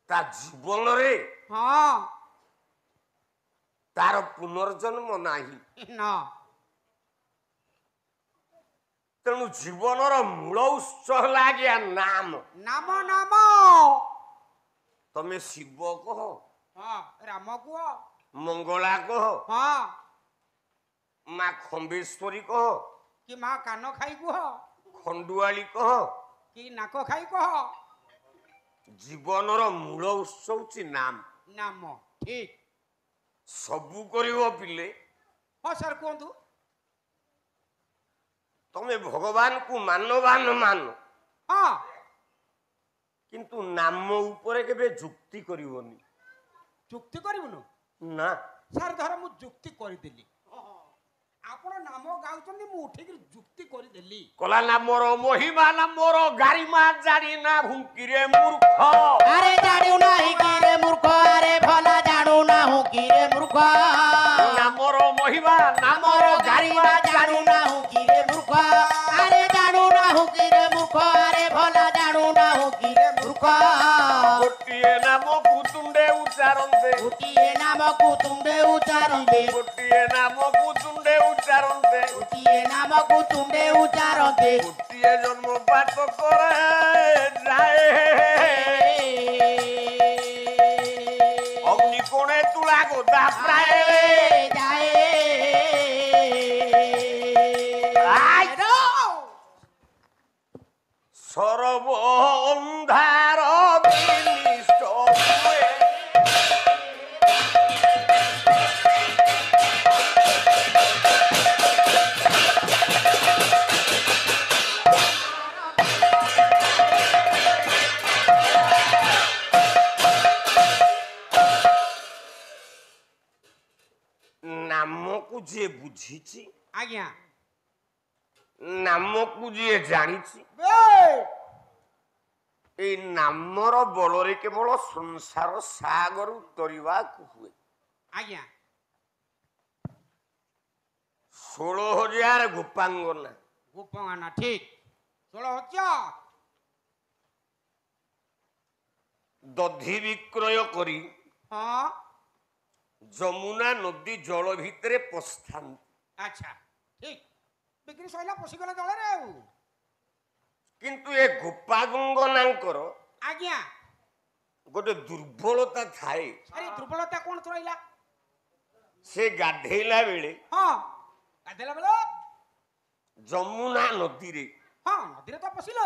ତା ଜୀବନରେ ହଁ ତାର ପୁନର୍ଜନ୍ମ ନାହିଁ। ତେଣୁ ଜୀବନର ମୂଳ ଉତ୍ସ ହେଲା ଆଜ୍ଞା ନାମ। ନାମ ନାମ ତମେ ଶିବ କହ, ହଁ ରାମ କୁହ, ମଙ୍ଗଳା କହ, ହଁ ମା ଖମ୍ବେଶ୍ୱରୀ କହ, କି ମା କାନ ଖାଇ କୁହ, ଖଣ୍ଡୁଆଳି କହ, କି ନାକ ଖାଇ କହ, ଜୀବନର ମୂଳ ଉତ୍ସ ହଉଛି ନାମ। ନାମ ଠିକ। ସବୁ କରିବ ପିଲେ ହଁ ସାର୍ କୁହନ୍ତୁ। ତମେ ଭଗବାନଙ୍କୁ ମାନ ହଁ କିନ୍ତୁ ନାମ ଉପରେ କେବେ ଯୁକ୍ତି କରିବନି। ଯୁକ୍ତି କରିବୁନୁ ନା ସାର୍ ଧର ମୁଁ ଯୁକ୍ତି କରିଦେଲି, ଆପଣ ନାମ ଗାଉଛନ୍ତି, ମୁଁ ଉଠିକି ଯୁକ୍ତି କରିଦେଲି କଲା ନାମର ମହିମା ନାମର ଗାରିମା ଜାଣି ନା ହୁଙ୍କିରେ ମୂର୍ଖ। ଆରେ ଜାଣୁ ନାହିଁ କିରେ ମୂର୍ଖ, ଆରେ ଭଲା ଜାଣୁ ନାହୁଁ କିରେ ମୂର୍ଖ। ନାମର ମହିମା ନାମର ଗାରିମା ଜାଣୁ ନାହୁଁ କିରେ ମୂର୍ଖ, ଆରେ ଜାଣୁ ନାହୁଁ କିରେ ମୂର୍ଖ, ଆରେ ଭଲା ଜାଣୁ ନାହୁଁ କିରେ ମୂର୍ଖ। ଗୋଟିଏ ନାମକୁ ତୁଣ୍ଡେ ଉଚ୍ଚାରନ୍ତେ, ଗୋଟିଏ ନାମକୁ ତୁଣ୍ଡେ ଉଚ୍ଚାରନ୍ତେ, ଗୋଟିଏ ନାମକୁ ତୁଣ୍ଡେ ଉଚ୍ଚାରନ୍ତେ, ଗୋଟିଏ ନାମକୁ ତୁଣ୍ଡେ ଉଚ୍ଚାରନ୍ତେ, ଗୋଟିଏ ଜନ୍ମ ପାପ କରେ ଯାଏ। ଅଗ୍ନି କୋଣେ ତୁଳା ଗୋଦା ପ୍ରାୟ সর্ব অন্ধার বিনিষ্ট হয়ে নামକୁ ଯିଏ ବୁଝିଛି, ଆଜ୍ଞା ନାମକୁ ଯିଏ ଜାଣିଛି, এই ନାମର ବଳରେ କେବଳ ସଂସାର ସାଗରରୁ ତରିବାକୁ ହୁଏ। ଆଜ୍ଞା 16,000 ଗୋପାଙ୍ଗନା, ଗୋପାଙ୍ଗନା ଠିକ 16,000 ଦଧି ବିକ୍ରୟ କରି ହଁ ଯମୁନା ନଦୀ ଜଳ ଭିତରେ ପଶିଥାନ୍ତି। ଆଚ୍ଛା ଠିକ ବିକ୍ରି ସଇଲା ପଶିଗଲା ଜଳରେ ଆଉ। କିନ୍ତୁ ଏ ଗୋପାଙ୍ଗନାଙ୍କର ଆଜ୍ଞା ଗୋଟେ ଦୁର୍ବଳତା ଥାଏ। ଆରେ ଦୁର୍ବଳତା କଣ ରହିଲା? ସେ ଗାଧେଇଲା ବେଳେ ହଁ ଗାଧେଇଲା ବେଳେ ଯମୁନା ନଦୀରେ ହଁ ନଦୀରେ ତ ପଶିଲେ